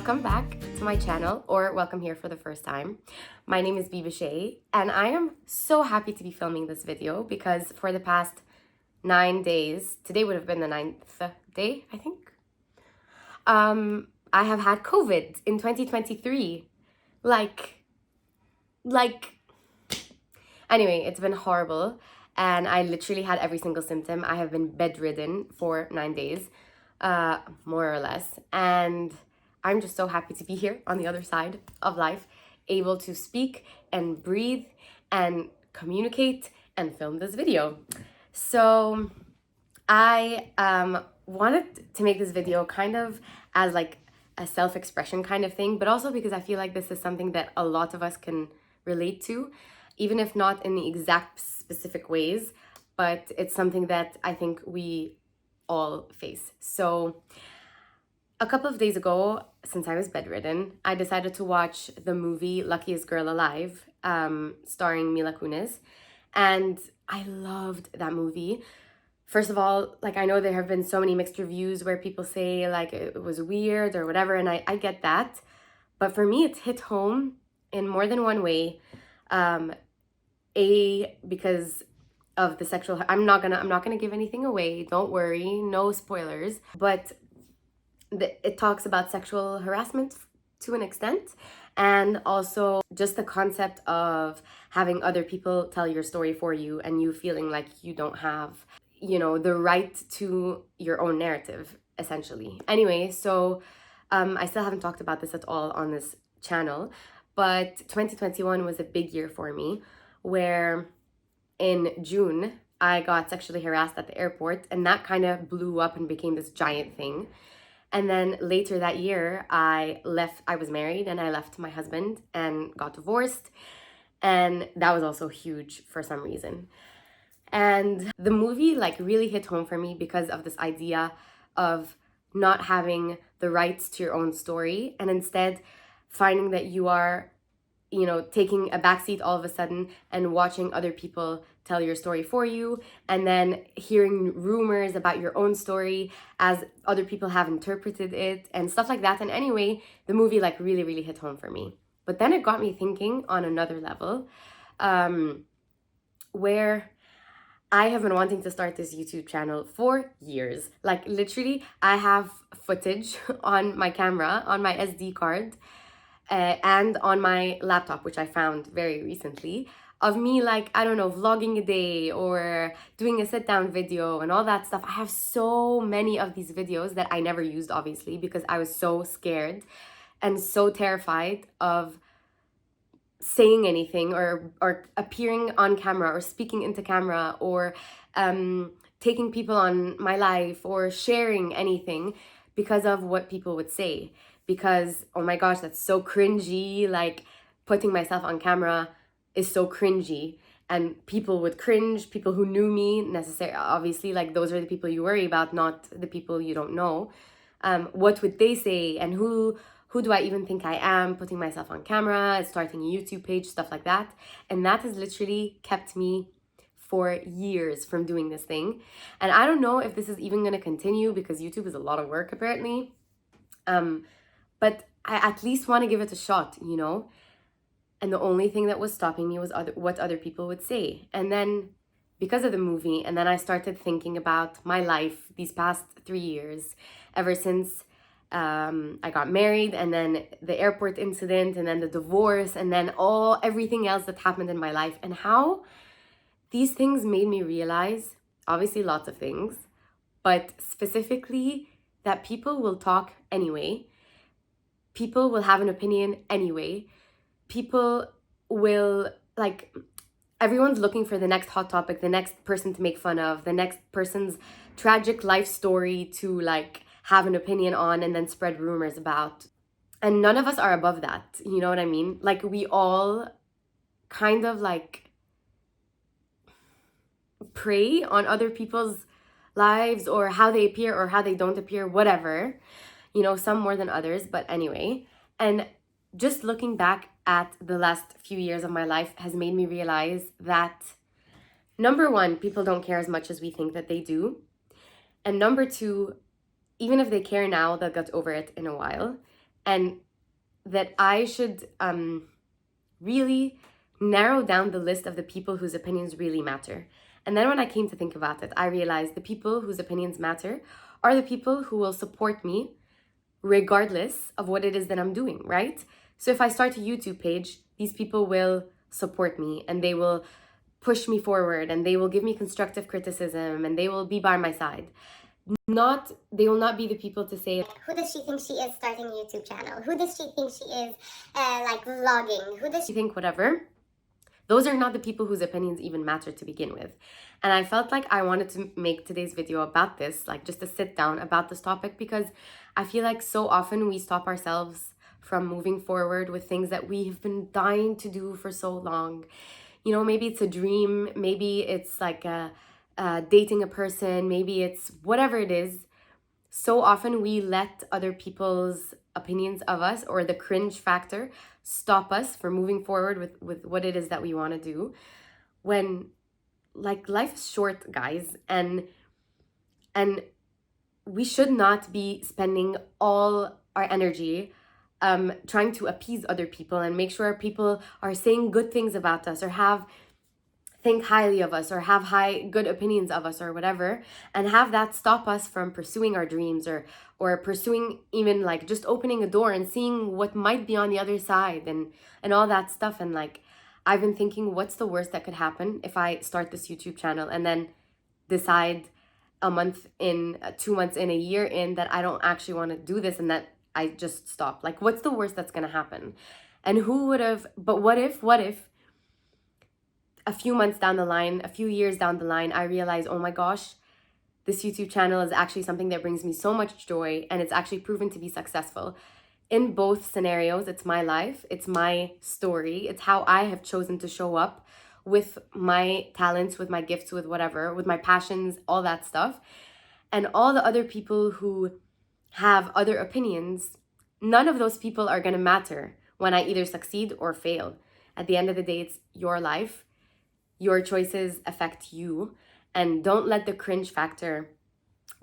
Welcome back to my channel, or welcome here for the first time. My name is Bibishay, and I am so happy to be filming this video because for the past 9 days, today would have been the 9th day, I think, I have had COVID in 2023. Anyway, it's been horrible, and I literally had every single symptom. I have been bedridden for 9 days, more or less, and I'm just so happy to be here on the other side of life, able to speak and breathe and communicate and film this video. So I wanted to make this video kind of as like a self-expression kind of thing, but also because I feel like this is something that a lot of us can relate to, even if not in the exact specific ways, but it's something that I think we all face. So a couple of days ago, since I was bedridden, I decided to watch the movie Luckiest Girl Alive, starring Mila Kunis, and I loved that movie. First of all, like, I know there have been so many mixed reviews where people say like it was weird or whatever, and I get that, but for me it's hit home in more than one way. Because of the sexual, I'm not gonna give anything away, don't worry, no spoilers, but it talks about sexual harassment to an extent, and also just the concept of having other people tell your story for you and you feeling like you don't have, the right to your own narrative, essentially. Anyway, so I still haven't talked about this at all on this channel, but 2021 was a big year for me, where in June I got sexually harassed at the airport, and that kind of blew up and became this giant thing. And then later that year, I was married and I left my husband and got divorced. And that was also huge for some reason. And the movie like really hit home for me because of this idea of not having the rights to your own story, and instead finding that you are, taking a backseat all of a sudden and watching other people tell your story for you, and then hearing rumors about your own story as other people have interpreted it and stuff like that. And anyway, the movie like really, really hit home for me. But then it got me thinking on another level, where I have been wanting to start this YouTube channel for years. Like, literally, I have footage on my camera, on my SD card, and on my laptop, which I found very recently, of me, like, I don't know, vlogging a day or doing a sit-down video and all that stuff. I have so many of these videos that I never used, obviously, because I was so scared and so terrified of saying anything or appearing on camera or speaking into camera or taking people on my life or sharing anything because of what people would say. Because, oh my gosh, that's so cringy. Like, putting myself on camera is so cringy, and people would cringe. People who knew me, necessarily, obviously, like, those are the people you worry about, not the people you don't know. What would they say, and who do I even think I am, putting myself on camera, starting a YouTube page, stuff like that. And that has literally kept me for years from doing this thing. And I don't know if this is even going to continue, because YouTube is a lot of work apparently. But I at least want to give it a shot, And the only thing that was stopping me was what other people would say. And then because of the movie, and then I started thinking about my life these past 3 years, ever since I got married, and then the airport incident, and then the divorce, and then everything else that happened in my life, and how these things made me realize, obviously lots of things, but specifically that people will talk anyway. People will have an opinion anyway. People will, like, everyone's looking for the next hot topic, the next person to make fun of, the next person's tragic life story to, like, have an opinion on and then spread rumors about. And none of us are above that, you know what I mean? Like, we all kind of, like, prey on other people's lives or how they appear or how they don't appear, whatever. Some more than others, but anyway. And just looking back at the last few years of my life has made me realize that, number one, people don't care as much as we think that they do. And number two, even if they care now, they'll get over it in a while. and that I should really narrow down the list of the people whose opinions really matter. And then when I came to think about it, I realized the people whose opinions matter are the people who will support me regardless of what it is that I'm doing, right? So if I start a YouTube page, these people will support me and they will push me forward and they will give me constructive criticism and they will be by my side. They will not be the people to say, who does she think she is starting a YouTube channel? Who does she think she is like vlogging? Who does she think whatever? Those are not the people whose opinions even matter to begin with. And I felt like I wanted to make today's video about this, like just to sit down about this topic, because I feel like so often we stop ourselves from moving forward with things that we have been dying to do for so long. You know, maybe it's a dream, maybe it's like dating a person, maybe it's whatever it is. So often we let other people's opinions of us or the cringe factor stop us from moving forward with what it is that we want to do, when like life is short, guys, and we should not be spending all our energy trying to appease other people and make sure people are saying good things about us or think highly of us or have good opinions of us or whatever, and have that stop us from pursuing our dreams or pursuing even like just opening a door and seeing what might be on the other side and all that stuff. And like, I've been thinking, what's the worst that could happen if I start this YouTube channel and then decide a month in, 2 months in, a year in, that I don't actually want to do this and that I just stop? Like, what's the worst that's gonna happen? And who would have, but what if a few months down the line, a few years down the line, I realize, oh my gosh, this YouTube channel is actually something that brings me so much joy and it's actually proven to be successful. In both scenarios, it's my life, it's my story, it's how I have chosen to show up with my talents, with my gifts, with whatever, with my passions, all that stuff. And all the other people who have other opinions, none of those people are gonna matter when I either succeed or fail. At the end of the day, it's your life. Your choices affect you, and don't let the cringe factor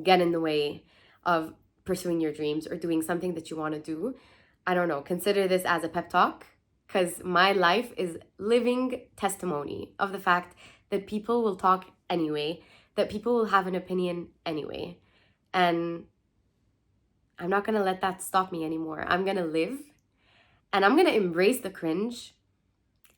get in the way of pursuing your dreams or doing something that you want to do. I don't know, consider this as a pep talk, because my life is living testimony of the fact that people will talk anyway, that people will have an opinion anyway. And I'm not going to let that stop me anymore. I'm going to live and I'm going to embrace the cringe.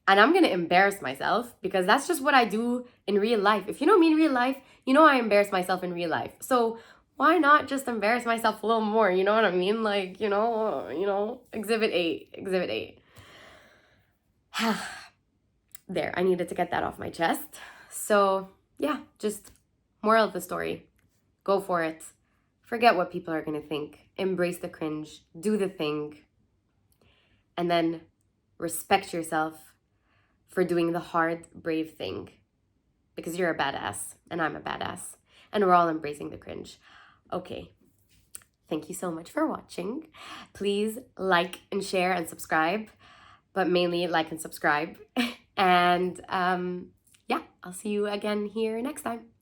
And I'm going to embarrass myself, because that's just what I do in real life. If you know me in real life, you know I embarrass myself in real life. So why not just embarrass myself a little more? You know what I mean? Like, you know, exhibit 8. There, I needed to get that off my chest. So yeah, just moral of the story. Go for it. Forget what people are going to think. Embrace the cringe. Do the thing. And then respect yourself for doing the hard, brave thing, because you're a badass and I'm a badass and we're all embracing the cringe. Okay, thank you so much for watching. Please like and share and subscribe, but mainly like and subscribe. And yeah, I'll see you again here next time.